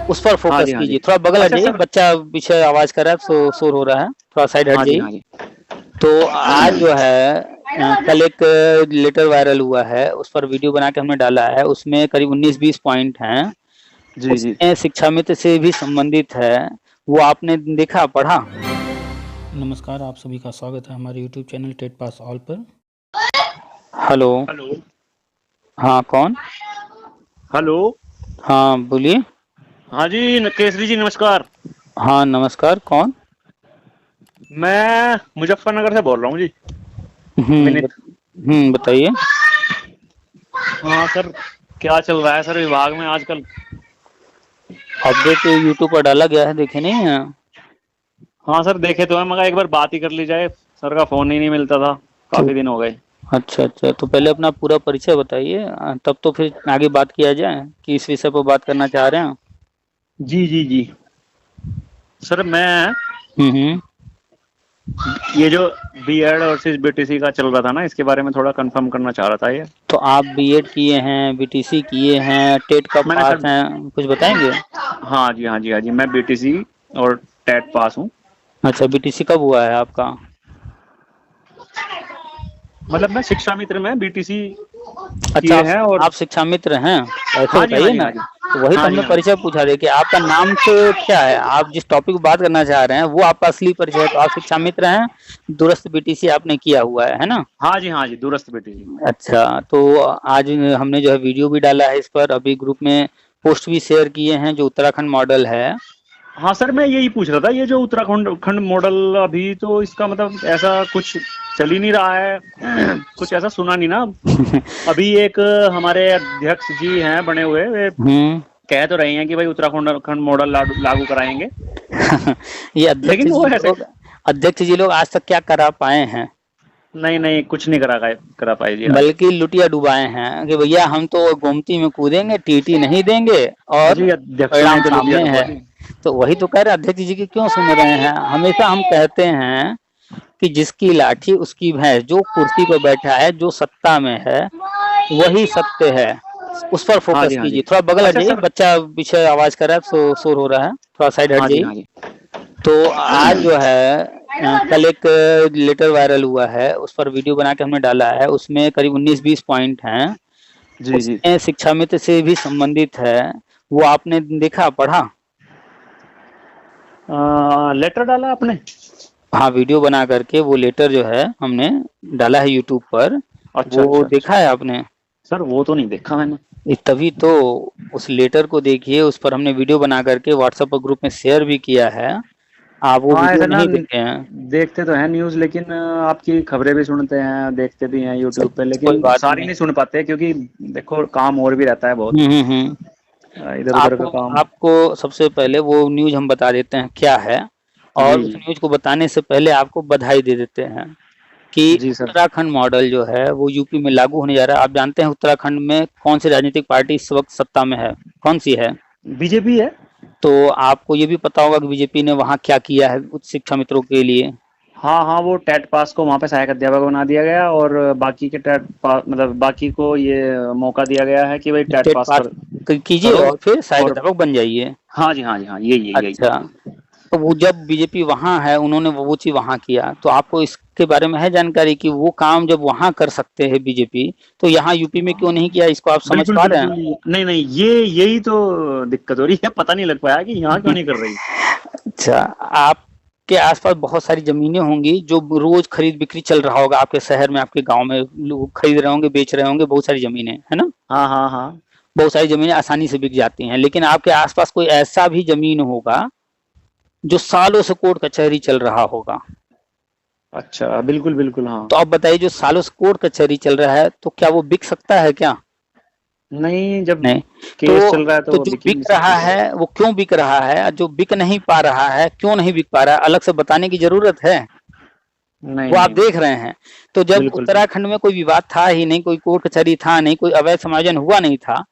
उस पर हाँ फोकस जी, हाँ जी। कीजिए। थोड़ा बगल हट अच्छा जाइए, सर। बच्चा पीछे आवाज कर रहा है, शोर हो रहा है, थोड़ा साइड हट हाँ जी, जाइए। हाँ जी। तो आज जो है कल एक लेटर वायरल हुआ है, उस पर वीडियो बना के हमने डाला है। उसमें करीब 19-20 पॉइंट हैं। जी, जी। उसमें शिक्षा मित्र से भी संबंधित है। वो आपने देखा, पढ़ा? नमस्कार, आप सभी का स्वागत है हमारे YouTube channel TET pass all पर। हेलो। हेलो। हाँ, कौन? हेलो। हाँ, बोलिए। हाँ जी, केसरी जी नमस्कार। हाँ, नमस्कार, कौन? मैं मुजफ्फरनगर से बोल रहा हूँ जी, विनीत। बताइए। हाँ सर, क्या चल रहा है सर विभाग में आजकल? अपडेट यूट्यूब पर डाला गया है, देखे नहीं है? हाँ सर, देखे तो है, मगर एक बार बात ही कर ली जाए। सर का फोन ही नहीं मिलता था, तो काफी दिन हो गए। अच्छा अच्छा, तो पहले अपना पूरा परिचय बताइए, तब तो फिर आगे बात किया जाए कि इस विषय पर बात करना चाह रहे हैं। जी जी जी। सर मैं हम्म। ये जो बीएड और बीटीसी का चल रहा था ना, इसके बारे में थोड़ा कंफर्म करना चाह रहा था ये। तो आप बीएड किए हैं, बीटीसी किए हैं, टेट कब मैंने पास सर, हैं, कुछ बताएंगे? हाँ जी, हाँ जी, हाँ जी, मैं बीटीसी और टेट पास हूँ। अच्छा, बीटीसी कब हुआ है आपका? मतलब मैं शिक्षा मित्र में बीटीसी अच्छा, किए हैं और आप शिक्षा मित्र हैं, ऐसे हाँ जी, हाँ बताइए जी, ना। हाँ जी। तो वही तो हाँ जी, हमने हाँ जी। परिचय पूछा। देखिए, आपका नाम से क्या है, आप जिस टॉपिक पर बात करना चाह रहे हैं वो आपका असली परिचय है। तो आप शिक्षा मित्र हैं, दूरस्थ बीटीसी आपने किया हुआ है ना? हाँ जी, हाँ जी, दूरस्थ बीटीसी। अच्छा, तो आज हमने जो है वीडियो भी डाला है इस पर, अभी ग्रुप में पोस्ट भी शेयर किए हैं, जो उत्तराखंड मॉडल है। हाँ सर, मैं यही पूछ रहा था, ये जो उत्तराखंड खंड मॉडल अभी तो इसका मतलब ऐसा कुछ चल ही नहीं रहा है। कुछ ऐसा सुना नहीं ना। अभी एक हमारे अध्यक्ष जी हैं बने हुए, वे हम्म। कह तो रहे हैं कि भाई उत्तराखंड खंड मॉडल लागू कराएंगे, ये अध्यक्ष लेकिन वो जी ऐसे लोग, अध्यक्ष जी लोग आज तक क्या करा पाए हैं? नहीं नहीं, कुछ नहीं करा पाए जी आज। बल्कि लुटिया डुबाए हैं कि भैया हम तो गोमती में कूदेंगे, टीटी नहीं देंगे, और जी, अध्यक्षों ने परिणाम तो लुटिया सामने है। डुबा दी। तो वही तो कह रहे, अध्यक्ष जी की क्यों सुन रहे हैं? हमेशा हम कहते हैं कि जिसकी लाठी उसकी भैंस, जो कुर्सी पर बैठा है, जो सत्ता में है, वही सत्य है। उस पर हाँ जी, फोकस हाँ जी। कीजिए। थोड़ा बगल हट अच्छा जाइए, सर। बच्चा पीछे आवाज कर रहा है, शोर हो रहा है, थोड़ा साइड हट हाँ जी, जाइए। हाँ जी। तो आज जो है कल एक लेटर वायरल हुआ है, उस पर वीडियो बना के हमने डाला है। उसमें करीब 19-20 पॉइंट हैं। जी जी। उसमें शिक्षा मित्र से भी संबंधित है। वो आपने देखा, पढ़ा? लेटर डाला आपने? हाँ, वीडियो बना करके वो लेटर जो है हमने डाला है यूट्यूब पर। अच्छा वो अच्छा अच्छा। देखा है आपने? सर वो तो नहीं देखा मैंने। तभी तो, उस लेटर को देखिए, उस पर हमने वीडियो बना करके व्हाट्सएप पर ग्रुप में शेयर भी किया है। आप वो हाँ वीडियो ऐसा ना, नहीं देखे हैं? देखते तो हैं न्यूज़, लेकिन आपकी खबरें भी सुनते हैं, देखते भी हैं यूट्यूब पे, कोई लेकिन बात सारी नहीं। नहीं सुन पाते क्योंकि देखो काम और भी रहता है बहुत, हम्म। इधर उधर आपको का काम। आपको सबसे पहले वो न्यूज हम बता देते हैं क्या है, और जी उस जी। न्यूज को बताने से पहले आपको बधाई दे देते हैं कि जी सर। उत्तराखंड मॉडल जो है वो यूपी में लागू होने जा रहा है। आप जानते हैं उत्तराखंड में कौन सी राजनीतिक पार्टी इस वक्त सत्ता में है? कौन सी है? बीजेपी है। तो आपको ये भी पता होगा कि बीजेपी ने वहाँ क्या किया है उच्च शिक्षा मित्रों के लिए। हाँ हाँ, वो टेट पास को वहाँ पे सहायक अध्यापक बना दिया गया, और बाकी के टेट पास मतलब बाकी को ये मौका दिया गया है कि भाई टेट टेट पास पास कीजिए करो। और फिर सहायक और अध्यापक बन जाइए। हाँ जी, हाँ जी, हाँ, यही यही यही। अच्छा, तो वो जब बीजेपी वहाँ है, उन्होंने वो चीज वहाँ किया, तो आपको इसके बारे में है जानकारी कि वो काम जब वहाँ कर सकते हैं बीजेपी, तो यहाँ यूपी में क्यों नहीं किया? इसको आप समझ बिल्कुल पा रहे बिल्कुल। हैं? नहीं नहीं, ये यही तो दिक्कत हो रही है, पता नहीं लग पाया कि यहाँ क्यों नहीं कर रही। अच्छा, आपके आसपास बहुत सारी जमीनें होंगी जो रोज खरीद बिक्री चल रहा होगा, आपके शहर में, आपके गांव में लोग खरीद रहे होंगे, बेच रहे होंगे, बहुत सारी जमीनें है ना? हाँ हाँ हाँ। बहुत सारी जमीनें आसानी से बिक जाती हैं, लेकिन आपके आसपास कोई ऐसा भी जमीन होगा जो सालों से कोर्ट कचहरी चल रहा होगा। अच्छा, बिल्कुल बिल्कुल, हाँ। तो आप बताइए, जो सालों से कोर्ट कचहरी चल रहा है, तो क्या वो बिक सकता है क्या? नहीं, जब नहीं। केस तो चल रहा है तो तो वो जो बिक ही बिक नहीं रहा सकती। है वो क्यों बिक रहा है? जो बिक नहीं पा रहा है, क्यों नहीं बिक पा रहा है, अलग से बताने की जरूरत है? नहीं वो आप नहीं नहीं। देख रहे हैं। तो जब बिल्कुल बिल्कुल। उत्तराखंड में कोई विवाद था ही नहीं, कोई कोर्ट कचहरी था नहीं, कोई अवैध समायोजन हुआ नहीं था,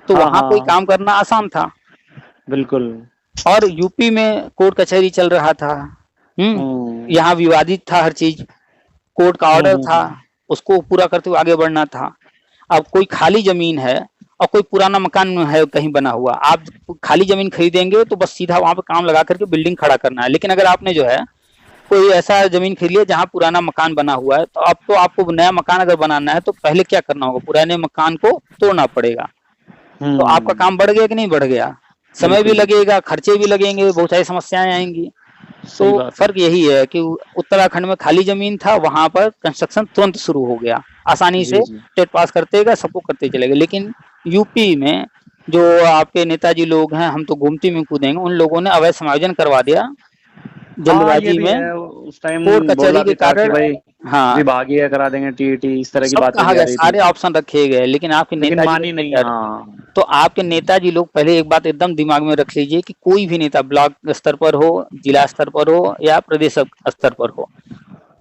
तो हाँ वहां कोई हाँ। काम करना आसान था। बिल्कुल। और यूपी में कोर्ट कचहरी चल रहा था। हम्म यहाँ विवादित था हर चीज, कोर्ट का ऑर्डर था, हम्म। उसको पूरा करते हुए आगे बढ़ना था। अब कोई खाली जमीन है और कोई पुराना मकान है कहीं बना हुआ, आप खाली जमीन खरीदेंगे तो बस सीधा वहां पे काम लगा करके बिल्डिंग खड़ा करना है। लेकिन अगर आपने जो है कोई ऐसा जमीन खरीद लिया जहाँ पुराना मकान बना हुआ है, तो अब तो आपको नया मकान अगर बनाना है तो पहले क्या करना होगा, पुराने मकान को तोड़ना पड़ेगा। तो आपका काम बढ़ गया कि नहीं बढ़ गया, समय भी बिल्कुल लगेगा, खर्चे भी लगेंगे, बहुत सारी समस्याएं आएंगी। सही तो बात है। फर्क यही है कि उत्तराखंड में खाली जमीन था, वहां पर कंस्ट्रक्शन तुरंत शुरू हो गया, आसानी जी से जी टेट पास करते गए, सबको करते चले गए। लेकिन यूपी में जो आपके नेताजी लोग हैं, हम तो घूमती में कूदेंगे, उन लोगों ने अवैध समायोजन करवा दिया हाँ ये जल्दबाजी भी में, है, उस टाइम कोर्ट बोला कचहरी के भी था कि कारण। भाई हाँ, विभागीय करा देंगे, टीईटी, इस तरह की सब बातें कहा भी आ गया, रही थी, सारे ऑप्शन रखे गए, लेकिन आपके लेकिन नेताजी लोग मानी नहीं। तैयार। हाँ तो आपके नेताजी लोग पहले एक बात एकदम दिमाग में रख लीजिए कि कोई भी नेता ब्लॉक स्तर पर हो, जिला स्तर पर हो या प्रदेश स्तर पर हो,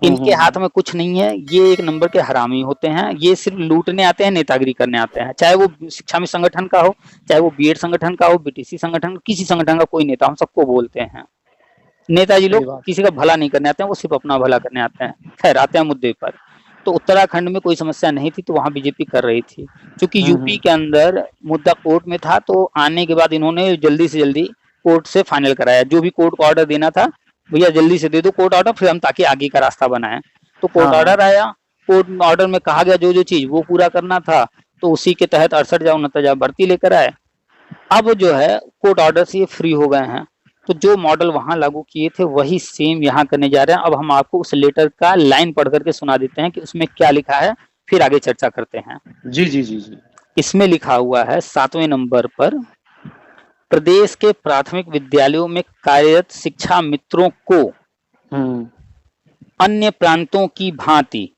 इनके हाथ में कुछ नहीं है। ये एक नंबर के हरामी होते हैं, ये सिर्फ लूटने आते हैं, नेतागिरी करने आते हैं। चाहे वो शिक्षा में संगठन का हो, चाहे वो बीएड संगठन का हो, बीटीसी संगठन, किसी संगठन का कोई नेता, हम सबको बोलते हैं नेताजी सही लोग बात। किसी का भला नहीं करने आते हैं, वो सिर्फ अपना भला करने आते हैं। खैर आते हैं मुद्दे पर। तो उत्तराखंड में कोई समस्या नहीं थी, तो वहां बीजेपी कर रही थी। क्योंकि यूपी के अंदर मुद्दा कोर्ट में था, तो आने के बाद इन्होंने जल्दी से जल्दी कोर्ट से फाइनल कराया, जो भी कोर्ट को ऑर्डर देना था, भैया जल्दी से दे दो कोर्ट ऑर्डर, फिर हम ताकि आगे का रास्ता बनाएं। तो कोर्ट हाँ हाँ ऑर्डर आया, कोर्ट ऑर्डर में कहा गया जो जो चीज वो पूरा करना था, तो उसी के तहत 68,000 भर्ती लेकर आए। अब जो है कोर्ट ऑर्डर से ये फ्री हो गए हैं, तो जो मॉडल वहां लागू किए थे वही सेम यहाँ करने जा रहे हैं। अब हम आपको उस लेटर का लाइन पढ़ करके सुना देते हैं कि उसमें क्या लिखा है, फिर आगे चर्चा करते हैं। जी जी जी जी। इसमें लिखा हुआ है 7वें नंबर पर, प्रदेश के प्राथमिक विद्यालयों में कार्यरत शिक्षा मित्रों को अन्य प्रांतों की भांति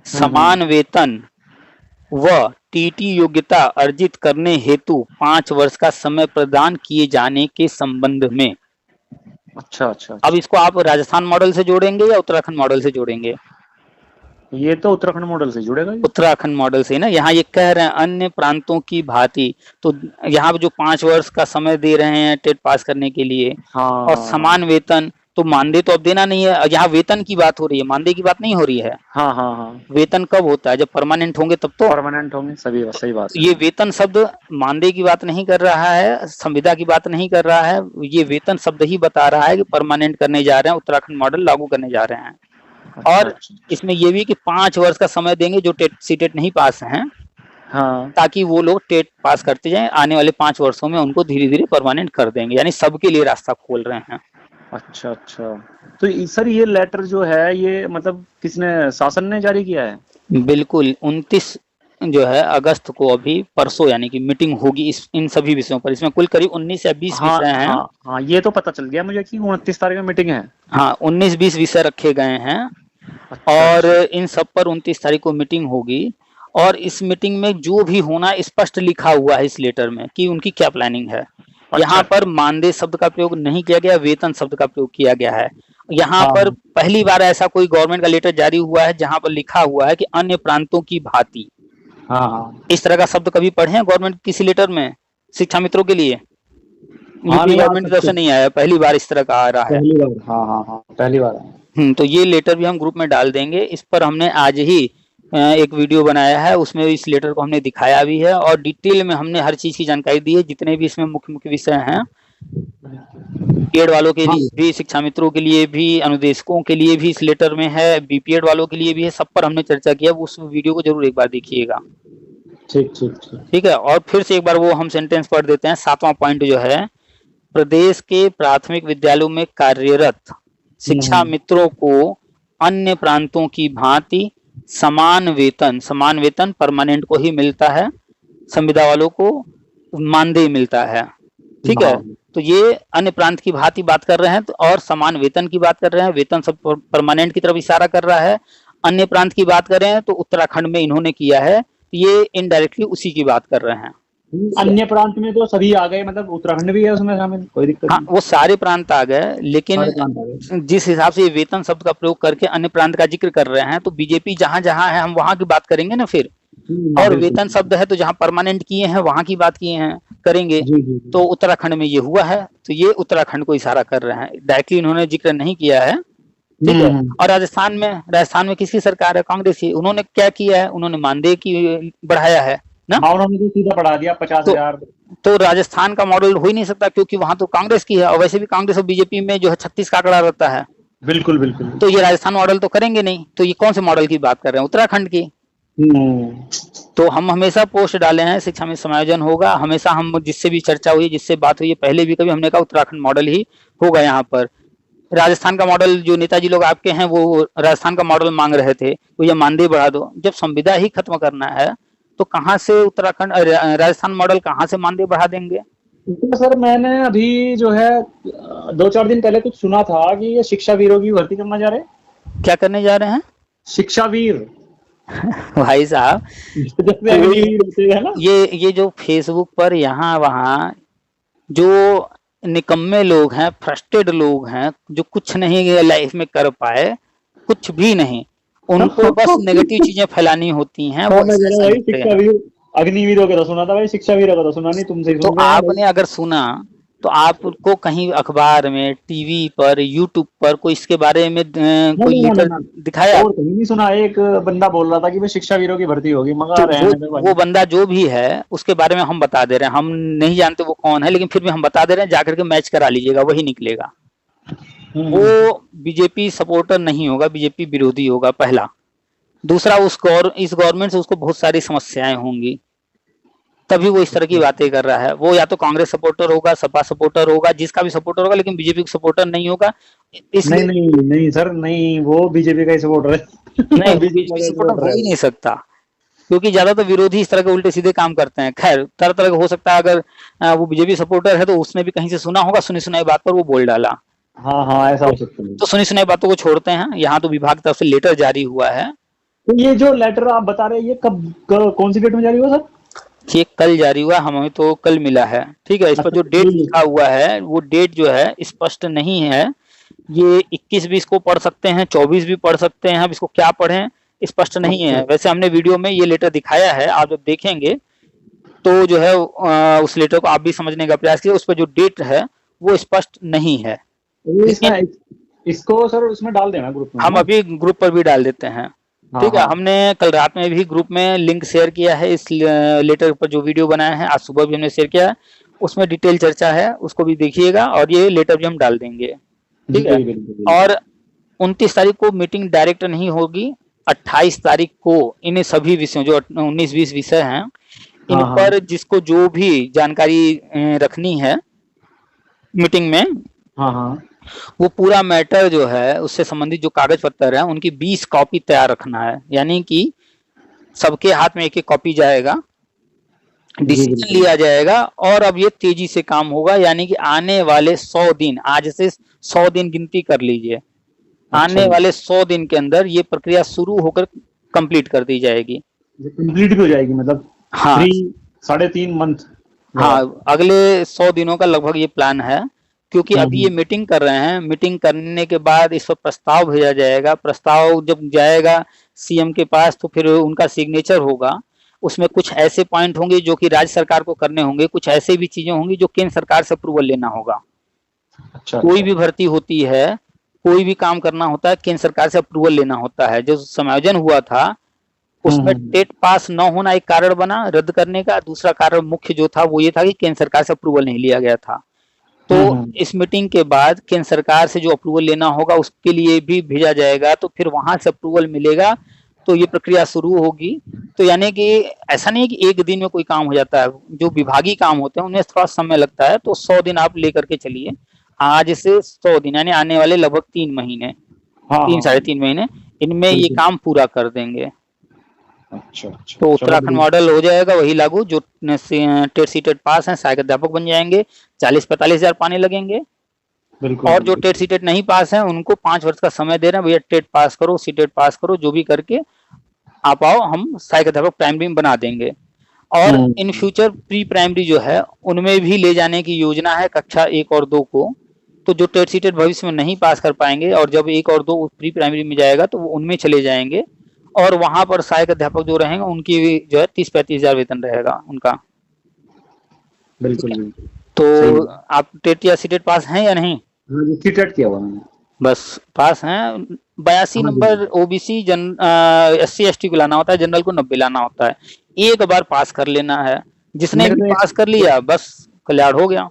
समान वेतन व टीटी योग्यता अर्जित करने हेतु 5 वर्ष का समय प्रदान किए जाने के संबंध में। अच्छा अच्छा। अब इसको आप राजस्थान मॉडल से जोड़ेंगे या उत्तराखंड मॉडल से जोड़ेंगे? ये तो उत्तराखंड मॉडल से जुड़ेगा ये। उत्तराखंड मॉडल से ना, यहाँ ये कह रहे हैं अन्य प्रांतों की भांति, तो यहाँ पे जो 5 वर्ष का समय दे रहे हैं टेट पास करने के लिए, हाँ और समान वेतन, तो मानदेय तो अब देना नहीं है, यहाँ वेतन की बात हो रही है, मानदेय की बात नहीं हो रही है। हाँ हाँ हाँ, वेतन कब होता है, जब परमानेंट होंगे तब तो। परमानेंट होंगे, सभी सही बात है। ये वेतन शब्द मानदेय की बात नहीं कर रहा है, संविदा की बात नहीं कर रहा है, ये वेतन शब्द ही बता रहा है कि परमानेंट करने जा रहे हैं, उत्तराखंड मॉडल लागू करने जा रहे हैं। और इसमें ये भी कि 5 वर्ष का समय देंगे जो टेट सीटेट नहीं पास हैं, हाँ ताकि वो लोग टेट पास करते जाएं, आने वाले 5 वर्षों में उनको धीरे धीरे परमानेंट कर देंगे, यानी सबके लिए रास्ता खोल रहे हैं। अच्छा अच्छा। तो सर ये लेटर जो है ये मतलब किसने, शासन ने जारी किया है? बिल्कुल, 29 जो है अगस्त को, अभी परसों यानी कि मीटिंग होगी इन सभी विषयों पर। इसमें कुल करीब 19 या 20 हाँ विषय हैं। हाँ हाँ, ये तो पता चल गया मुझे कि 29 तारीख में मीटिंग है। हाँ, 19-20 विषय रखे गए हैं, अच्छा, और इन सब पर 29 तारीख को मीटिंग होगी। और इस मीटिंग में जो भी होना स्पष्ट लिखा हुआ है इस लेटर में कि उनकी क्या प्लानिंग है। यहाँ पर मानदेय शब्द का प्रयोग नहीं किया गया, वेतन शब्द का प्रयोग किया गया है। यहाँ पर पहली बार ऐसा कोई गवर्नमेंट का लेटर जारी हुआ है जहाँ पर लिखा हुआ है कि अन्य प्रांतों की भांति। हाँ इस तरह का शब्द कभी पढ़े हैं गवर्नमेंट किसी लेटर में शिक्षा मित्रों के लिए? यूपी गवर्नमेंट की तरफ से नहीं आया, पहली बार इस तरह का आ रहा है। पहली बार, हाँ हाँ हाँ, पहली बार। तो ये लेटर भी हम ग्रुप में डाल देंगे। इस पर हमने आज ही एक वीडियो बनाया है, उसमें इस लेटर को हमने दिखाया भी है, और डिटेल में हमने हर चीज की जानकारी दी है, जितने भी इसमें मुख्य मुख्य विषय हैं। बीएड वालों के लिए भी, शिक्षा मित्रों के लिए भी, अनुदेशकों के लिए भी इस लेटर में है, बीपीएड वालों के लिए भी है, सब पर हमने चर्चा किया। उस वीडियो को जरूर एक बार देखिएगा। ठीक ठीक ठीक, ठीक है। और फिर से एक बार वो हम सेंटेंस पढ़ देते हैं। 7वां पॉइंट जो है, प्रदेश के प्राथमिक विद्यालयों में कार्यरत शिक्षा मित्रों को अन्य प्रांतों की भांति समान वेतन परमानेंट को ही मिलता है, संविदा वालों को मानदेय मिलता है। ठीक है। तो ये अन्य प्रांत की भांति बात कर रहे हैं, तो और समान वेतन की बात कर रहे हैं, वेतन सब परमानेंट की तरफ इशारा कर रहा है। अन्य प्रांत की बात कर रहे हैं तो उत्तराखंड में इन्होंने किया है, ये इनडायरेक्टली उसी की बात कर रहे हैं। अन्य प्रांत में तो सभी आ गए, मतलब उत्तराखंड भी है उसमें शामिल, कोई दिक्कत हाँ, वो सारे प्रांत आ गए, लेकिन जिस हिसाब से वेतन शब्द का प्रयोग करके अन्य प्रांत का जिक्र कर रहे हैं, तो बीजेपी जहां जहां है हम वहां की बात करेंगे ना फिर। और वेतन शब्द है तो जहां परमानेंट किए हैं वहां की बात किए हैं, करेंगे। तो उत्तराखंड में ये हुआ है, तो ये उत्तराखंड को इशारा कर रहे हैं, डायरेक्टली इन्होंने जिक्र नहीं किया है। ठीक है। और राजस्थान में किसकी सरकार है? कांग्रेस की। उन्होंने क्या किया है? उन्होंने मानदेय की बढ़ाया है, ना। हाँ, उन्होंने तो सीधा बढ़ा दिया 50,000। तो राजस्थान का मॉडल हो ही नहीं सकता, क्योंकि वहां तो कांग्रेस की है, और वैसे भी कांग्रेस और बीजेपी में जो है 36 का आंकड़ा रहता है। बिल्कुल बिल्कुल। तो ये राजस्थान मॉडल तो करेंगे नहीं, तो ये कौन से मॉडल की बात कर रहे हैं, उत्तराखंड की। तो हम हमेशा पोस्ट डाले हैं शिक्षा में समायोजन होगा, हमेशा हम जिससे भी चर्चा हुई, जिससे बात हुई, पहले भी कभी हमने कहा उत्तराखंड मॉडल ही होगा यहाँ पर। राजस्थान का मॉडल जो नेताजी लोग आपके हैं वो राजस्थान का मॉडल मांग रहे थे, तो ये मानदेय बढ़ा दो। जब संविदा ही खत्म करना है तो कहाँ से उत्तराखंड राजस्थान मॉडल कहाँ से मानदेय बढ़ा देंगे। तो सर मैंने अभी जो है 2-4 दिन पहले कुछ सुना था कि ये शिक्षा वीरों की भर्ती करना जा रहे हैं। क्या करने जा रहे हैं? शिक्षा वीर। भाई साहब, जैसे अग्निवीर होते हैं ना। ये जो फेसबुक पर यहाँ वहाँ जो निकम्मे लोग हैं, फ्रस्ट्रेटेड लोग हैं, जो कुछ नहीं लाइफ में कर पाए, कुछ भी नहीं, उनको बस नेगेटिव चीजें फैलानी होती हैं। वो भाई शिक्षा वीर अग्निवीरों का तो सुना था भाई, शिक्षा वीरों का तो सुना नहीं, तुमसे ही तो सुन रहे हैं। आपने अगर सुना तो आपको कहीं अखबार में, टीवी पर, यूट्यूब पर कोई इसके बारे में कोई लीडर दिखाया? और कहीं नहीं सुना। एक बंदा बोल रहा था कि भाई शिक्षा वीरों की भर्ती होगी, मगर तो वो बंदा जो भी है उसके बारे में हम बता दे रहे हैं, हम नहीं जानते वो कौन है, लेकिन फिर भी हम बता दे रहे हैं, जाकर के मैच करा लीजिएगा, वही निकलेगा। वो बीजेपी सपोर्टर नहीं होगा, बीजेपी विरोधी होगा, पहला। दूसरा, इस गवर्नमेंट से उसको बहुत सारी समस्याएं होंगी, तभी वो इस तरह की बातें कर रहा है। वो या तो कांग्रेस सपोर्टर होगा, सपा सपोर्टर होगा, जिसका भी सपोर्टर होगा, लेकिन बीजेपी का सपोर्टर नहीं होगा। नहीं नहीं नहीं सर, नहीं, वो बीजेपी का ही सपोर्टर है। नहीं, बीजेपी सपोर्टर हो ही नहीं सकता, क्योंकि ज्यादातर विरोधी इस तरह के उल्टे सीधे काम करते हैं। खैर, तरह तरह का हो सकता है, अगर वो बीजेपी सपोर्टर है तो उसने भी कहीं से सुना होगा, सुनी सुनाई बात पर वो बोल डाला। हाँ हाँ, ऐसा हो सकता है। तो सुनी सुनाई बातों को छोड़ते हैं, यहाँ तो विभाग की तरफ से लेटर जारी हुआ है। तो ये जो लेटर आप बता रहे हैं, ये कब कौन सी डेट में जारी हुआ सर? ये कल जारी हुआ, हमें तो कल मिला है। ठीक है, इस पर जो डेट लिखा हुआ है वो डेट जो है स्पष्ट नहीं है। ये 21 भी इसको पढ़ सकते हैं, 24 भी पढ़ सकते हैं, अब इसको क्या पढ़ें स्पष्ट नहीं है। वैसे हमने वीडियो में ये लेटर दिखाया है, आप जब देखेंगे तो जो है उस लेटर को आप भी समझने का प्रयास कीजिए। उस पर जो डेट है वो स्पष्ट नहीं है। इसको सर उसमें डाल देना ग्रुप में, हम अभी ग्रुप पर भी डाल देते हैं। ठीक है, हमने कल रात में भी ग्रुप में लिंक शेयर किया है इस लेटर पर जो वीडियो बनाया है, आज सुबह भी हमने शेयर किया है, उसमें डिटेल चर्चा है, उसको भी देखिएगा, और ये लेटर भी हम डाल देंगे। ठीक है, और 29 तारीख को मीटिंग डायरेक्ट नहीं होगी, 28 तारीख को इन सभी विषयों जो 19-20 विषय हैं, इन पर जिसको जो भी जानकारी रखनी है मीटिंग में, वो पूरा मैटर जो है उससे संबंधित जो कागज पत्तर है उनकी 20 कॉपी तैयार रखना है। यानी कि सबके हाथ में एक एक कॉपी जाएगा, डिसीजन लिया जाएगा, और अब ये तेजी से काम होगा। यानी कि आने वाले 100 दिन, आज से 100 दिन गिनती कर लीजिए, आने वाले 100 दिन के अंदर ये प्रक्रिया शुरू होकर कंप्लीट कर दी जाएगी। कंप्लीट भी हो जाएगी मतलब? हाँ, 3.5 मंथ। हाँ, अगले 100 दिनों का लगभग ये प्लान है, क्योंकि अभी ये मीटिंग कर रहे हैं। मीटिंग करने के बाद इस पर प्रस्ताव भेजा जाएगा, प्रस्ताव जब जाएगा सीएम के पास तो फिर उनका सिग्नेचर होगा। उसमें कुछ ऐसे पॉइंट होंगे जो कि राज्य सरकार को करने होंगे, कुछ ऐसे भी चीजें होंगी जो केंद्र सरकार से अप्रूवल लेना होगा। कोई भी भर्ती होती है, कोई भी काम करना होता है, केंद्र सरकार से अप्रूवल लेना होता है। जो समायोजन हुआ था उसमें टेट पास न होना एक कारण बना रद्द करने का। दूसरा कारण मुख्य जो था वो ये था कि केंद्र सरकार से अप्रूवल नहीं लिया गया था। तो इस मीटिंग के बाद केंद्र सरकार से जो अप्रूवल लेना होगा उसके लिए भी भेजा जाएगा, तो फिर वहां से अप्रूवल मिलेगा तो ये प्रक्रिया शुरू होगी। तो यानी कि ऐसा नहीं है कि एक दिन में कोई काम हो जाता है, जो विभागीय काम होते हैं उनमें थोड़ा समय लगता है। तो 100 दिन आप लेकर के चलिए, आज से 100 दिन यानी आने वाले लगभग 3 महीने, 3-3.5 महीने, इनमें ये काम पूरा कर देंगे। अच्छा, तो उत्तराखंड मॉडल हो जाएगा वही लागू। जो टेट सीटेट पास हैं सहायक अध्यापक बन जाएंगे, 40-45 हजार पाने लगेंगे। और जो टेट सीटेट नहीं पास हैं उनको 5 वर्ष का समय दे रहे हैं, भैया टेट पास करो, सीटेट पास करो, जो भी करके आप आओ, हम सहायक अध्यापक प्राइमरी में बना देंगे। और इन फ्यूचर प्री प्राइमरी जो है उनमें भी ले जाने की योजना है कक्षा 1 और 2 को। तो जो टेट सीटेट भविष्य में नहीं पास कर पाएंगे और जब 1 और 2 प्री प्राइमरी में जाएगा तो वो उनमें चले जाएंगे, और वहां पर सहायक अध्यापक जो रहेंगे उनकी जो है 30-35 हजार वेतन रहेगा उनका। बिल्कुल। तो आप टेट या सीटेट पास हैं या नहीं? सीटेट किया हुआ है, बस पास हैं। 82 नंबर ओबीसी SC ST को लाना होता है, जनरल को 90 लाना होता है। एक बार पास कर लेना है, जिसने मेरे भी तो पास कर लिया बस कल्याण हो गया।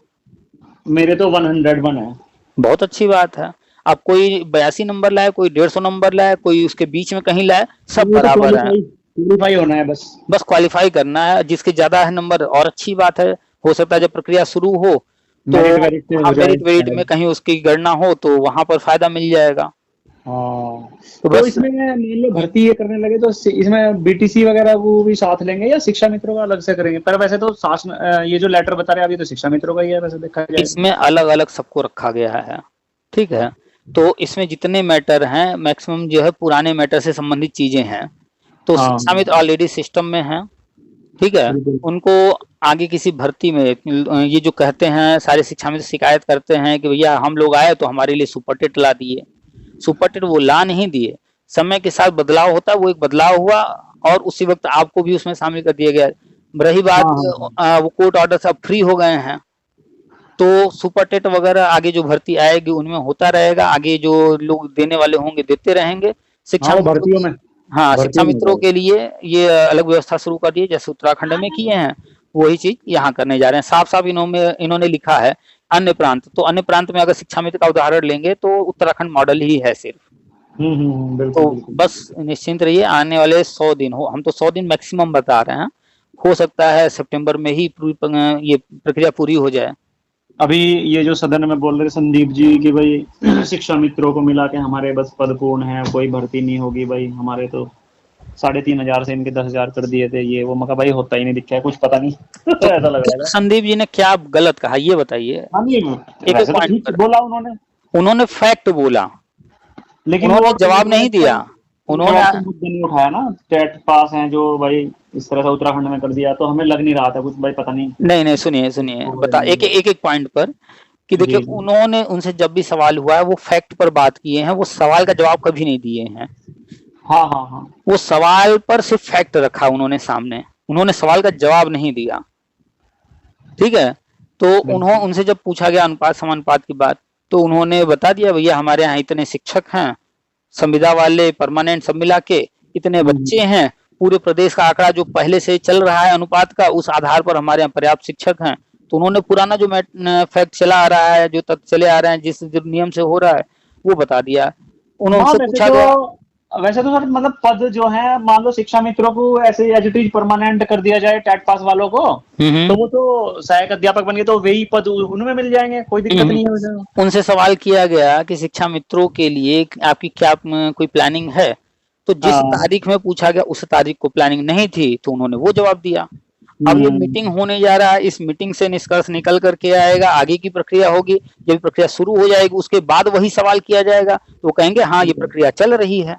मेरे तो 101 है। बहुत अच्छी बात है। अब कोई 82 नंबर लाए, कोई 150 नंबर लाए, कोई उसके बीच में कहीं लाए, सब ये तो बराबर है। क्वालिफाई होना है बस। बस क्वालिफाई करना है, जिसके ज्यादा है नंबर और अच्छी बात है। हो सकता है जब प्रक्रिया शुरू हो तो मेरिट वेरिट से हाँ हो जाए मेरिट वेरिट में शायद। कहीं उसकी गणना हो तो वहां पर फायदा मिल जाएगा। हाँ, तो तो बस इसमें मान लो भर्ती ये करने लगे तो इसमें बीटीसी वगैरह वो भी साथ लेंगे या शिक्षा मित्रों का अलग से करेंगे? पर वैसे तो ये जो लेटर बता रहे हैं अभी तो शिक्षा मित्रों का ही है वैसे देखा जाए तो। इसमें अलग अलग सबको रखा गया है, ठीक है। तो इसमें जितने मैटर हैं मैक्सिमम जो है पुराने मैटर से संबंधित चीजें हैं। तो हाँ शिक्षा मित्र ऑलरेडी सिस्टम में है, ठीक है। बिल्कुल। उनको आगे किसी भर्ती में ये जो कहते हैं सारे शिक्षा मित्र शिकायत करते हैं कि भैया हम लोग आए तो हमारे लिए सुपर टेट ला दिए। सुपर टेट वो ला नहीं दिए, समय के साथ बदलाव होता है, वो एक बदलाव हुआ और उसी वक्त आपको भी उसमें शामिल कर दिया गया। रही हाँ बात हाँ वो कोर्ट ऑर्डर से अब फ्री हो गए हैं, तो सुपर टेट वगैरह आगे जो भर्ती आएगी उनमें होता रहेगा, आगे जो लोग देने वाले होंगे देते रहेंगे। शिक्षा हाँ, वो मित्रों भर्तियों की में हाँ शिक्षा भर्तियों में हो मित्रों जाएगा। के लिए ये अलग व्यवस्था शुरू कर दी है, जैसे उत्तराखंड में किए हैं वही चीज यहाँ करने जा रहे हैं। साफ साफ इन्होंने लिखा है अन्य प्रांत। तो अन्य प्रांत में अगर शिक्षा मित्र का उदाहरण लेंगे तो उत्तराखंड मॉडल ही है सिर्फ। बिल्कुल तो बिल्कुल। बस निश्चिंत रहिए, आने वाले 100 दिन हो, हम तो 100 दिन मैक्सिमम बता रहे हैं, हो सकता है सितंबर में ही ये प्रक्रिया पूरी हो जाए। अभी ये जो सदन में बोल रहे संदीप जी कि भाई शिक्षा मित्रों को मिला के हमारे बस पद पूर्ण है, कोई भर्ती नहीं होगी भाई, हमारे तो 3,500 से इनके 10,000 कर दिए थे, ये वो मका भाई होता ही नहीं दिखा है, कुछ पता नहीं तो ऐसा लग रहा है। संदीप जी ने क्या गलत कहा ये बताइए। हाँ नहीं, एक एक वैसे तो पॉइंट ठीक पर बोला उन्होंने, उन्होंने फैक्ट बोला, लेकिन उन्होंने वो जवाब नहीं दिया। उन्होंने तो मुद्दा नहीं उठाया ना, टेट पास हैं जो भाई इस तरह से उत्तराखंड में कर दिया, तो हमें लग नहीं रहा था कुछ भाई, पता नहीं। नहीं नहीं सुनिए सुनिए बता एक पॉइंट पर कि देखिए जी जी। उन्होंने उनसे जब भी सवाल हुआ है वो फैक्ट पर बात किए हैं, वो सवाल का जवाब कभी नहीं दिए हैं। हाँ हाँ हाँ। वो सवाल पर सिर्फ फैक्ट रखा उन्होंने सामने, उन्होंने सवाल का जवाब नहीं दिया, ठीक है। तो उन्होंने उनसे जब पूछा गया अनुपात समानुपात की बात, तो उन्होंने बता दिया भैया हमारे यहाँ इतने शिक्षक हैं, संविदा वाले परमानेंट सब मिला के इतने बच्चे हैं, पूरे प्रदेश का आंकड़ा जो पहले से चल रहा है अनुपात का, उस आधार पर हमारे यहाँ पर्याप्त शिक्षक हैं। तो उन्होंने पुराना जो फैक्ट चला आ रहा है, जो तथ्य चले आ रहे हैं, जिस नियम से हो रहा है वो बता दिया। उनसे पूछा गया वैसे तो सर मतलब पद जो है मान लो शिक्षा मित्रों को ऐसे एज इट इज परमानेंट कर दिया जाए टेट पास वालों को, तो वो तो सहायक अध्यापक बन गए तो वही पद उनमें मिल जाएंगे, कोई दिक्कत नहीं है। उनसे सवाल किया गया कि शिक्षा मित्रों के लिए आपकी क्या कोई प्लानिंग है, तो जिस तारीख में पूछा गया उस तारीख को प्लानिंग नहीं थी, तो उन्होंने वो जवाब दिया। अब ये मीटिंग होने जा रहा है, इस मीटिंग से निष्कर्ष निकल करके आएगा, आगे की प्रक्रिया होगी, जब प्रक्रिया शुरू हो जाएगी उसके बाद वही सवाल किया जाएगा, तो कहेंगे हाँ ये प्रक्रिया चल रही है।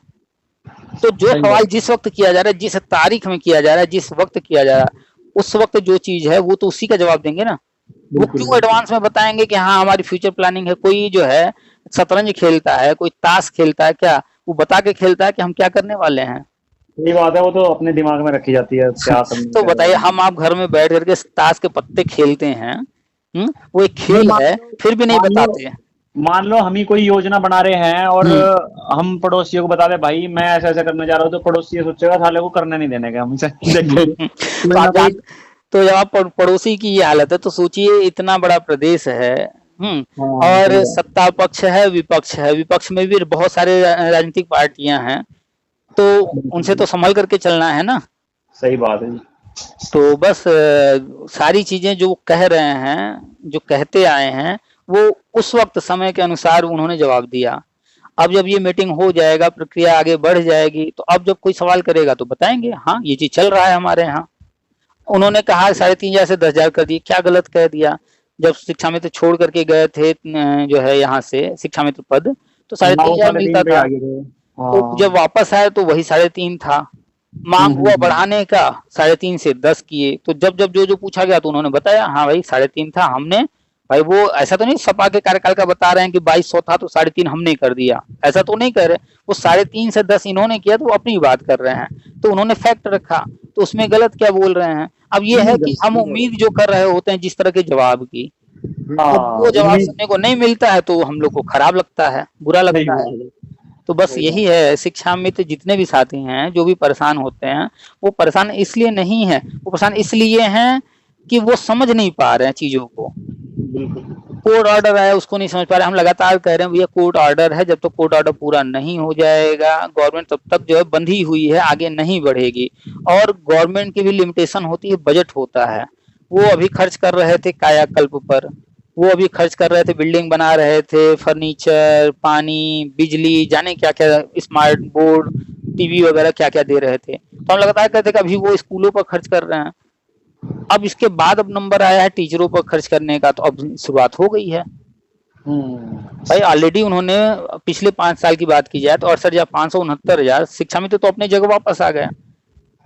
तो जो सवाल जिस वक्त किया जा रहा है, जिस तारीख में किया जा रहा है, जिस वक्त किया जा रहा है, उस वक्त जो चीज है वो तो उसी का जवाब देंगे ना। वो क्यों एडवांस में बताएंगे कि हाँ हमारी फ्यूचर प्लानिंग है। कोई जो है शतरंज खेलता है, कोई ताश खेलता है, क्या वो बता के खेलता है कि हम क्या करने वाले हैं? ये बात है, वो तो अपने दिमाग में रखी जाती है क्या तो बताइए हम आप घर में बैठ करके ताश के पत्ते खेलते हैं, वो एक खेल है, फिर भी नहीं बताते। मान लो हम ही कोई योजना बना रहे हैं और हम पड़ोसियों को बता दे भाई मैं ऐसा ऐसा करने जा रहा हूँ, तो पड़ोसी सोचेगा साले को करने नहीं देने का हमसे तो जब आप पड़ोसी की ये हालत है तो सोचिए इतना बड़ा प्रदेश है, और सत्ता पक्ष है, विपक्ष है, विपक्ष में भी बहुत सारे राजनीतिक पार्टियां हैं, तो उनसे तो संभल करके चलना है ना। सही बात है। तो बस सारी चीजें जो कह रहे हैं, जो कहते आए हैं, वो उस वक्त समय के अनुसार उन्होंने जवाब दिया। अब जब ये मीटिंग हो जाएगा, प्रक्रिया आगे बढ़ जाएगी, तो अब जब कोई सवाल करेगा तो बताएंगे हाँ ये चीज चल रहा है हमारे यहाँ। उन्होंने कहा 3,500 से 10,000 कर दिए, क्या गलत कह दिया? जब शिक्षा मित्र छोड़ करके गए थे जो है यहाँ से शिक्षा मित्र पद, तो 3,500 मिलता था, तो जब वापस आए तो वही 3,500 था। मांग हुआ बढ़ाने का, 3,500 से 10 किए, तो जब जब जो पूछा गया तो उन्होंने बताया हाँ भाई 3,500 था हमने, भाई वो ऐसा तो नहीं सपा के कार्यकाल का बता रहे हैं कि 2,200 था तो 3,500 हमने कर दिया, ऐसा तो नहीं कह रहे। वो 3,500 से 10 इन्होंने किया तो वो अपनी बात कर रहे हैं, तो उन्होंने फैक्ट रखा, तो उसमें गलत क्या बोल रहे हैं? अब ये है कि हम उम्मीद जो कर रहे होते हैं जिस तरह के जवाब की, तो वो जवाब सुनने को नहीं मिलता है तो हम लोग को खराब लगता है, बुरा लगता है। तो बस यही है, शिक्षा मित्र जितने भी साथी हैं जो भी परेशान होते हैं, वो परेशान इसलिए नहीं है, वो परेशान इसलिए हैं कि वो समझ नहीं पा रहे हैं चीजों को। कोर्ट ऑर्डर आया उसको नहीं समझ पा रहे। हम लगातार कह रहे हैं भैया कोर्ट ऑर्डर है, जब तक कोर्ट ऑर्डर पूरा नहीं हो जाएगा गवर्नमेंट तब तक जो है बंधी हुई है, आगे नहीं बढ़ेगी। और गवर्नमेंट की भी लिमिटेशन होती है, बजट होता है। वो अभी खर्च कर रहे थे कायाकल्प पर, वो अभी खर्च कर रहे थे, बिल्डिंग बना रहे थे, फर्नीचर, पानी, बिजली, जाने क्या क्या, स्मार्ट बोर्ड, टीवी वगैरह क्या क्या दे रहे थे। तो हम लगातार कहते कि अभी वो स्कूलों पर खर्च कर रहे हैं। अब इसके बाद अब नंबर आया है टीचरों पर खर्च करने का, तो अब शुरुआत हो गई है भाई। ऑलरेडी उन्होंने पिछले 5 साल की बात की जाए तो 68,569,000 शिक्षा मित्र तो अपने जगह वापस आ गए।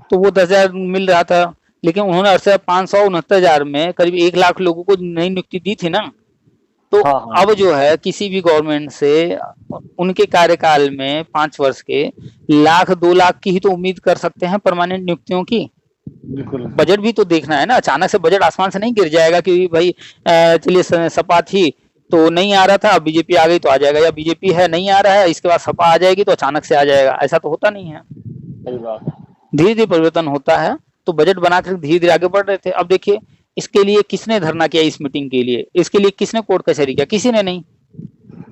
तो वो 10,000 मिल रहा था, लेकिन उन्होंने 68,569,000 में करीब 1 लाख लोगों को नई नियुक्ति दी थी ना। तो अब जो है किसी भी गवर्नमेंट से उनके कार्यकाल में 5 वर्ष के 1,00,000-2 लाख की ही तो उम्मीद कर सकते हैं परमानेंट नियुक्तियों की। बजट भी तो देखना है ना, अचानक से बजट आसमान से नहीं गिर जाएगा कि भाई चलिए सपा थी तो नहीं आ रहा था, अब बीजेपी आ गई तो आ जाएगा, या बीजेपी है नहीं आ रहा है इसके बाद सपा आ जाएगी तो अचानक से आ जाएगा, ऐसा तो होता नहीं है। धीरे धीरे परिवर्तन होता है। तो बजट बनाकर धीरे धीरे आगे बढ़ रहे थे। अब देखिए इसके लिए किसने धरना किया, इस मीटिंग के लिए, इसके लिए किसने कोर्ट कचहरी किया, किसी ने नहीं।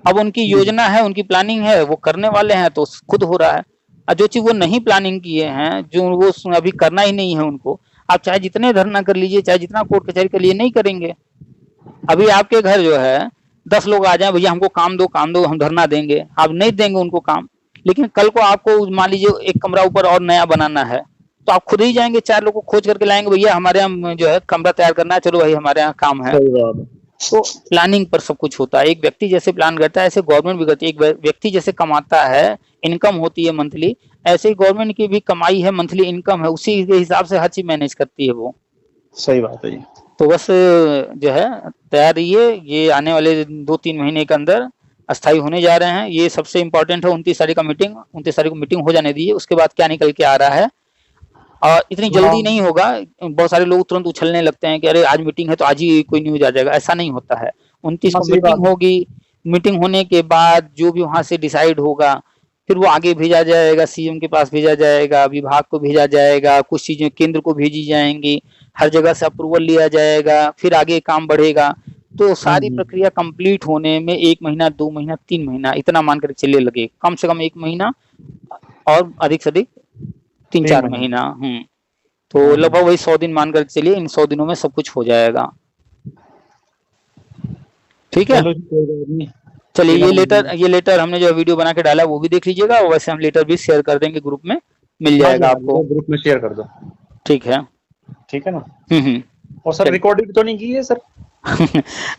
अब उनकी योजना है, उनकी प्लानिंग है, वो करने वाले हैं तो खुद हो रहा है। और जो चीज वो नहीं प्लानिंग किए हैं, जो वो अभी करना ही नहीं है उनको, आप चाहे जितने धरना कर लीजिए, चाहे जितना कोर्ट कचहरी कर लिए, नहीं करेंगे। अभी आपके घर जो है 10 लोग आ जाए, भैया हमको काम दो हम धरना देंगे, आप नहीं देंगे उनको काम। लेकिन कल को आपको मान लीजिए एक कमरा ऊपर और नया बनाना है, तो आप खुद ही जाएंगे, 4 लोगों को खोज करके लाएंगे, भैया हमारे यहाँ जो है कमरा तैयार करना है, चलो भाई हमारे यहाँ काम है। तो प्लानिंग पर सब कुछ होता है। एक व्यक्ति जैसे प्लान करता है ऐसे गवर्नमेंट भी करती है। एक व्यक्ति जैसे कमाता है, इनकम होती है मंथली, ऐसे ही गवर्नमेंट की भी कमाई है, मंथली इनकम है, उसी के हिसाब से हर चीज मैनेज करती है वो। सही बात है जी। तो बस जो है तैयार रहिए, ये आने वाले 2-3 महीने के अंदर अस्थायी होने जा रहे हैं। ये सबसे इम्पोर्टेंट है। 29 तारीख का मीटिंग, 29 तारीख को मीटिंग हो जाने दीजिए, उसके बाद क्या निकल के आ रहा है। और इतनी जल्दी नहीं होगा। बहुत सारे लोग तुरंत उछलने लगते हैं कि अरे आज मीटिंग है तो आज ही कोई न्यूज आ जाएगा, ऐसा नहीं होता है। 29 को मीटिंग होगी, मीटिंग होने के बाद जो भी वहां से डिसाइड होगा फिर वो आगे भेजा जाएगा, सीएम के पास भेजा जाएगा, विभाग को भेजा जाएगा, कुछ चीजें केंद्र को भेजी जाएंगी, हर जगह से अप्रूवल लिया जाएगा, फिर आगे काम बढ़ेगा। तो सारी प्रक्रिया कंप्लीट होने में 1 महीना, 2 महीना, 3 महीना इतना मान कर चलिए लगे, कम से कम 1 महीना और अधिक से अधिक 3-4 महीना। तो लगभग वही 100 दिन मान कर चलिए, इन 100 दिनों में सब कुछ हो जाएगा। ठीक है, चलिए ये लेटर हमने जो वीडियो बना के डाला वो भी देख लीजिएगा, और वैसे हम लेटर भी शेयर कर देंगे, ग्रुप में मिल जाएगा आपको, ग्रुप में शेयर कर दो। ठीक है ना। और सर रिकॉर्डिंग तो नहीं की है सर?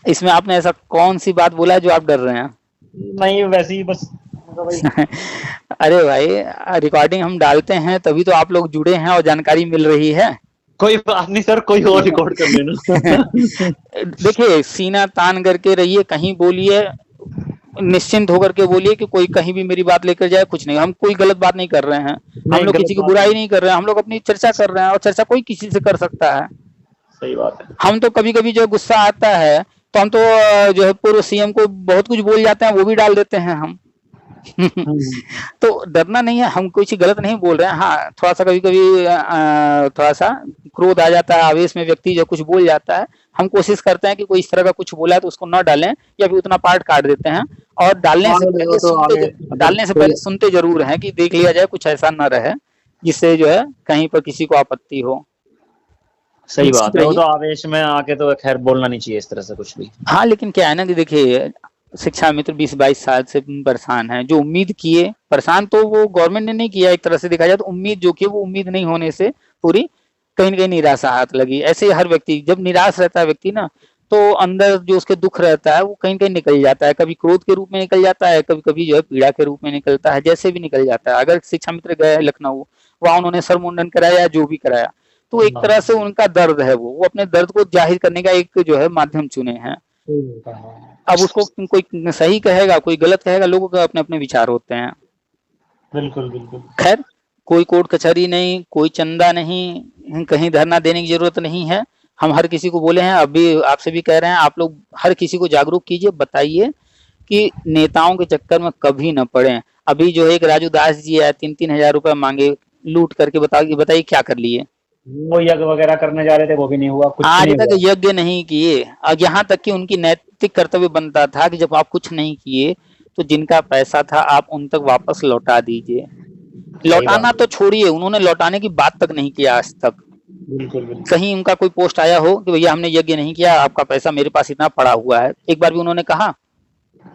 इसमें आपने ऐसा कौन सी बात बोला है जो आप डर रहे हैं? नहीं, वैसे ही बस अरे भाई रिकॉर्डिंग हम डालते हैं तभी तो आप लोग जुड़े हैं और जानकारी मिल रही है। कोई बात नहीं सर, कोई और रिकॉर्ड कर लेना। देखिए सीना तान करके रहिए, कहीं बोलिए, निश्चिंत होकर के बोलिए कि कोई कहीं भी मेरी बात लेकर जाए, कुछ नहीं, हम कोई गलत बात नहीं कर रहे हैं, हम लोग किसी की बुराई नहीं कर रहे हैं, हम लोग अपनी चर्चा कर रहे हैं, और चर्चा कोई किसी से कर सकता है। सही बात है। हम तो कभी कभी जो गुस्सा आता है तो हम तो जो है पूर्व सीएम को बहुत कुछ बोल जाते हैं, वो भी डाल देते हैं हम। तो डरना नहीं है, हम कुछ गलत नहीं बोल रहे हैं। हाँ थोड़ा सा कभी कभी थोड़ा सा क्रोध आ जाता है, आवेश में व्यक्ति जो कुछ बोल जाता है, हम कोशिश करते हैं कि कोई इस तरह का कुछ बोला है तो उसको न डालें, या फिर उतना पार्ट काट देते हैं, और डालने से पहले सुनते जरूर हैं कि देख लिया जाए कुछ ऐसा न रहे जिससे जो है कहीं पर किसी को आपत्ति हो। सही बात है, वो तो आवेश में आके तो खैर बोलना नहीं चाहिए इस तरह से कुछ भी। हाँ लेकिन क्या है ना कि देखिए शिक्षा मित्र 20-22 साल से परेशान है, जो उम्मीद किए, परेशान तो वो गवर्नमेंट ने नहीं किया, एक तरह से देखा जाए तो उम्मीद जो की वो उम्मीद नहीं होने से पूरी कहीं न कहीं निराशा हाथ लगी। ऐसे ही हर व्यक्ति जब निराश रहता है व्यक्ति ना, तो अंदर जो उसके दुख रहता है वो कहीं कहीं निकल जाता है, कभी क्रोध के रूप में निकल जाता है, कभी कभी जो है पीड़ा के रूप में निकलता है, जैसे भी निकल जाता है। अगर शिक्षा मित्र गए लखनऊ, वहां उन्होंने सर मुंडन कराया, जो भी कराया, तो एक तरह से उनका दर्द है, वो अपने दर्द को जाहिर करने का एक जो है माध्यम चुने हैं। अब उसको कोई सही कहेगा, कोई गलत कहेगा, लोगों के अपने अपने विचार होते हैं। बिल्कुल बिल्कुल। खैर कोई कोर्ट कचहरी नहीं, कोई चंदा नहीं, कहीं धरना देने की जरूरत नहीं है। हम हर किसी को बोले हैं, अभी आपसे भी कह रहे हैं, आप लोग हर किसी को जागरूक कीजिए, बताइए कि नेताओं के चक्कर में कभी न पड़े। अभी जो है एक राजू दास जी है, 3-3 हजार रुपए मांगे, लूट करके बताइए क्या कर लिए। वो यज्ञ वगैरह करने जा रहे थे, वो भी नहीं हुआ, कुछ आज नहीं तक हुआ। यज्ञ नहीं किए, और यहाँ तक कि उनकी नैतिक कर्तव्य बनता था कि जब आप कुछ नहीं किए तो जिनका पैसा था आप उन तक वापस लौटा दीजिए। सही बात लौटाना है। तो छोड़िए, उन्होंने लौटाने की बात तक नहीं किया आज तक। बिल्कुल बिल्कुल। कहीं उनका कोई पोस्ट आया हो कि भैया हमने यज्ञ नहीं किया, आपका पैसा मेरे पास इतना पड़ा हुआ है, एक बार भी उन्होंने कहा?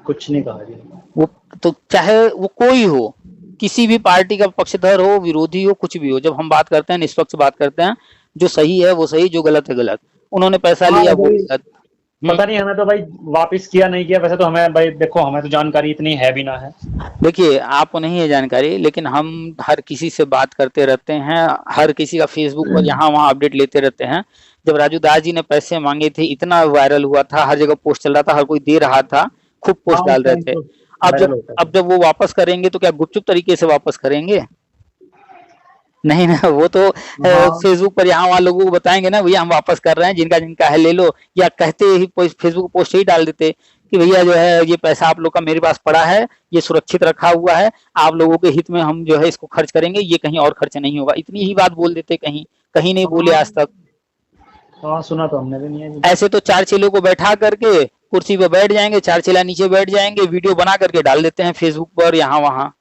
कुछ नहीं कहा जी। वो तो चाहे वो कोई हो, किसी भी पार्टी का पक्षधर हो, विरोधी हो, कुछ भी हो, जब हम बात करते हैं निष्पक्ष बात करते हैं, जो सही है वो सही, जो गलत है गलत। उन्होंने पैसा हाँ लिया वो भाई, गलत। पता नहीं, हमें तो भाई वापस किया नहीं किया, वैसे तो हमें भाई देखो, हमें तो जानकारी इतनी है भी ना है। देखिए आपको नहीं है जानकारी, लेकिन हम हर किसी से बात करते रहते हैं, हर किसी का फेसबुक पर यहाँ वहाँ अपडेट लेते रहते हैं। जब राजू दास जी ने पैसे मांगे थे, इतना वायरल हुआ था, हर जगह पोस्ट चल रहा था, हर कोई दे रहा था, खूब हाँ, पोस्ट उस डाल रहे टाइम थे। तो अब वायरल जब होता अब जब वो वापस करेंगे तो क्या गुपचुप तरीके से वापस करेंगे? नहीं ना, वो तो है। हाँ फेसबुक पर यहाँ वहाँ लोगों को बताएंगे ना, भैया हम वापस कर रहे हैं, जिनका जिनका है ले लो, या कहते ही फेसबुक पोस्ट ही डाल देते कि भैया जो है ये पैसा आप लोग का मेरे पास पड़ा है, ये सुरक्षित रखा हुआ है, आप लोगों के हित में हम जो है इसको खर्च करेंगे, ये कहीं और खर्च नहीं होगा, इतनी ही बात बोल देते, कहीं कहीं नहीं बोले हाँ आज तक। हाँ, सुना तो हमने भी नहीं है जी। ऐसे तो चार चेलों को बैठा करके कुर्सी पे बैठ जाएंगे, चार चेला नीचे बैठ जाएंगे, वीडियो बना करके डाल देते हैं फेसबुक पर यहाँ वहाँ।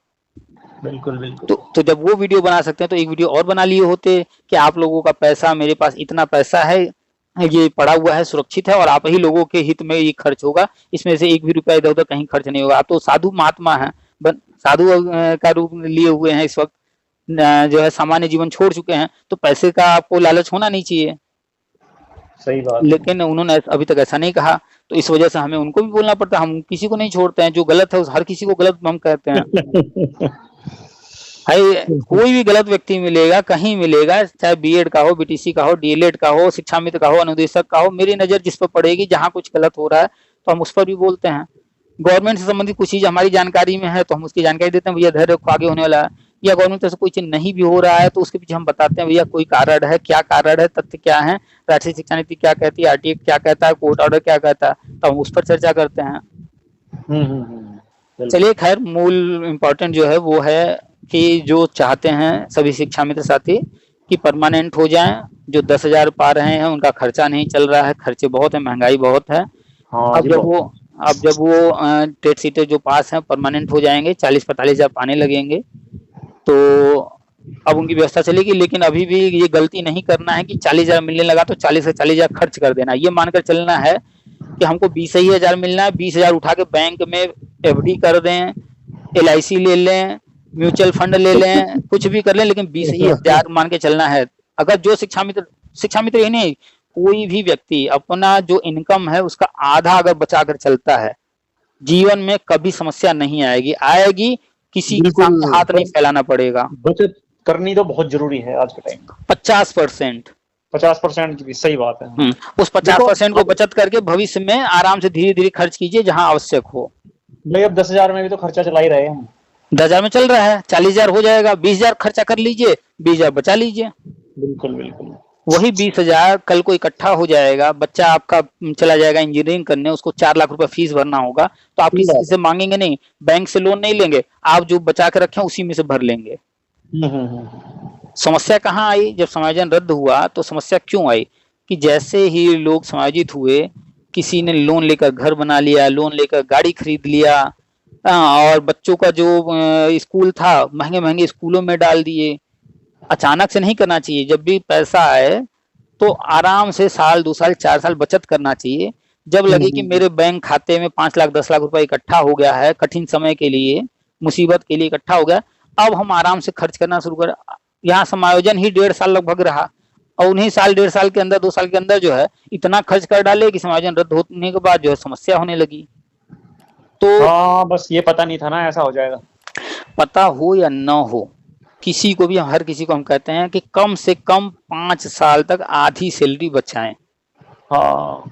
बिल्कुल बिल्कुल। तो जब वो वीडियो बना सकते हैं तो एक वीडियो और बना लिए होते कि आप लोगों का पैसा, मेरे पास इतना पैसा है, ये पड़ा हुआ है, सुरक्षित है, और आप ही लोगों के हित में ये खर्च होगा, इसमें से एक भी रुपया इधर उधर कहीं खर्च नहीं होगा। आप तो साधु महात्मा हैं, साधु का रूप लिए हुए हैं इस वक्त, जो है सामान्य जीवन छोड़ चुके हैं, तो पैसे का आपको लालच होना नहीं चाहिए। सही बात है। लेकिन उन्होंने अभी तक ऐसा नहीं कहा, तो इस वजह से हमें उनको भी बोलना पड़ता है। हम किसी को नहीं छोड़ते हैं, जो गलत है उस हर किसी को गलत हम कहते हैं। भाई कोई भी गलत व्यक्ति मिलेगा, कहीं मिलेगा, चाहे बीएड का हो, बीटीसी का हो, डीएलएड का हो, शिक्षा मित्र का हो, अनुदेशक का हो, मेरी नजर जिस पर पड़ेगी, जहां कुछ गलत हो रहा है तो हम उस पर भी बोलते हैं। गवर्नमेंट से संबंधित कुछ चीज हमारी जानकारी में है तो हम उसकी जानकारी देते हैं, भैया धैर्य रखो, आगे होने वाला है। या गवर्नमेंट तरफ से कोई चीज नहीं भी हो रहा है तो उसके पीछे हम बताते हैं, भैया कोई कारण है, क्या कारण है, तथ्य क्या है, राष्ट्रीय शिक्षा नीति क्या कहती है, आरटीए क्या कहता है, कोर्ट ऑर्डर क्या कहता है, तो हम उस पर चर्चा करते हैं। बिल्कुल। चलिए खैर, मूल इम्पोर्टेंट जो है वो है कि जो चाहते हैं सभी शिक्षा मित्र साथी कि परमानेंट हो जाएं, जो 10,000 पा रहे हैं उनका खर्चा नहीं चल रहा है, खर्चे बहुत है, महंगाई बहुत है। हाँ अब जी, जब बहुत। वो अब जब वो टेट सीटें जो पास हैं परमानेंट हो जाएंगे, 40-45 हजार पाने लगेंगे, तो अब उनकी व्यवस्था चलेगी। लेकिन अभी भी ये गलती नहीं करना है कि 40,000 मिलने लगा तो 40 से 40,000 खर्च कर देना, ये मानकर चलना है कि हमको 20,000 मिलना है, 20,000 उठा के बैंक में एफडी कर दें, एलआईसी ले लें, म्यूचुअल फंड ले लें, कुछ भी कर लें, लेकिन 20,000 मान के चलना है। अगर जो शिक्षा मित्र ही नहीं, कोई भी व्यक्ति अपना जो इनकम है उसका आधा अगर बचा कर चलता है, जीवन में कभी समस्या नहीं आएगी। आएगी किसी के सामने हाथ नहीं फैलाना पड़ेगा। बचत करनी तो बहुत जरूरी है आज के टाइम। 50%। 50% की भी सही बात है। उस 50% को बचत करके भविष्य में आराम से धीरे धीरे खर्च कीजिए जहां आवश्यक हो। भाई अब 10,000 में भी तो खर्चा चला ही रहे हैं। 10,000 में चल रहा है, 40,000 हो जाएगा, 20,000 खर्चा कर लीजिए, 20,000 बचा लीजिए। बिल्कुल बिल्कुल। वही 20,000 कल को इकट्ठा हो जाएगा, बच्चा आपका चला जाएगा इंजीनियरिंग करने, उसको 4 लाख रुपए फीस भरना होगा, तो आप किसी से मांगेंगे नहीं, बैंक से लोन नहीं लेंगे, आप जो बचा के रखे उसी में से भर लेंगे। समस्या कहाँ आई? जब समायोजन रद्द हुआ तो समस्या क्यों आई कि जैसे ही लोग समायोजित हुए, किसी ने लोन लेकर घर बना लिया, लोन लेकर गाड़ी खरीद लिया, और बच्चों का जो स्कूल था महंगे महंगे स्कूलों में डाल दिए। अचानक से नहीं करना चाहिए, जब भी पैसा आए तो आराम से साल 2 साल 4 साल बचत करना चाहिए। जब लगे कि मेरे बैंक खाते में 5 लाख 10 लाख रुपए इकट्ठा हो गया है, कठिन समय के लिए, मुसीबत के लिए इकट्ठा हो गया, अब हम आराम से खर्च करना शुरू करें। यहाँ समायोजन ही 1.5 साल लगभग रहा, और उन्हीं साल 1.5 साल के अंदर 2 साल के अंदर जो है इतना खर्च कर डाले कि समायोजन रद्द होने के बाद जो है समस्या होने लगी। तो हाँ, बस ये पता नहीं था ना ऐसा हो जाएगा। पता हो या न हो, किसी को भी, हर किसी को हम कहते हैं कि कम से कम 5 साल तक आधी सैलरी बचाएं। हाँ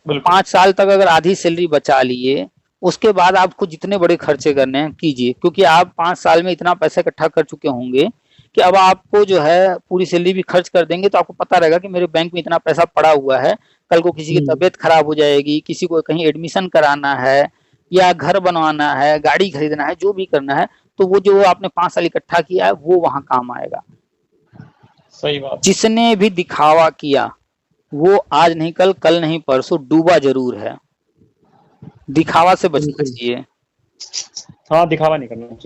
बिल्कुल। 5 साल तक अगर आधी सैलरी बचा लिए, उसके बाद आपको जितने बड़े खर्चे करने हैं कीजिए, क्योंकि आप 5 साल में इतना पैसा इकट्ठा कर चुके होंगे कि अब आपको जो है पूरी सैलरी भी खर्च कर देंगे तो आपको पता रहेगा कि मेरे बैंक में इतना पैसा पड़ा हुआ है, कल को किसी की तबीयत खराब हो जाएगी, किसी को कहीं एडमिशन कराना है या घर बनवाना है, गाड़ी खरीदना है, जो भी करना है, तो वो जो आपने 5 साल इकट्ठा किया है वो वहां काम आएगा। सही बात। जिसने भी दिखावा किया वो आज नहीं कल, कल नहीं परसों डूबा जरूर है। दिखावा से बचना चाहिए। हाँ, दिखावा नहीं करना चाहिए।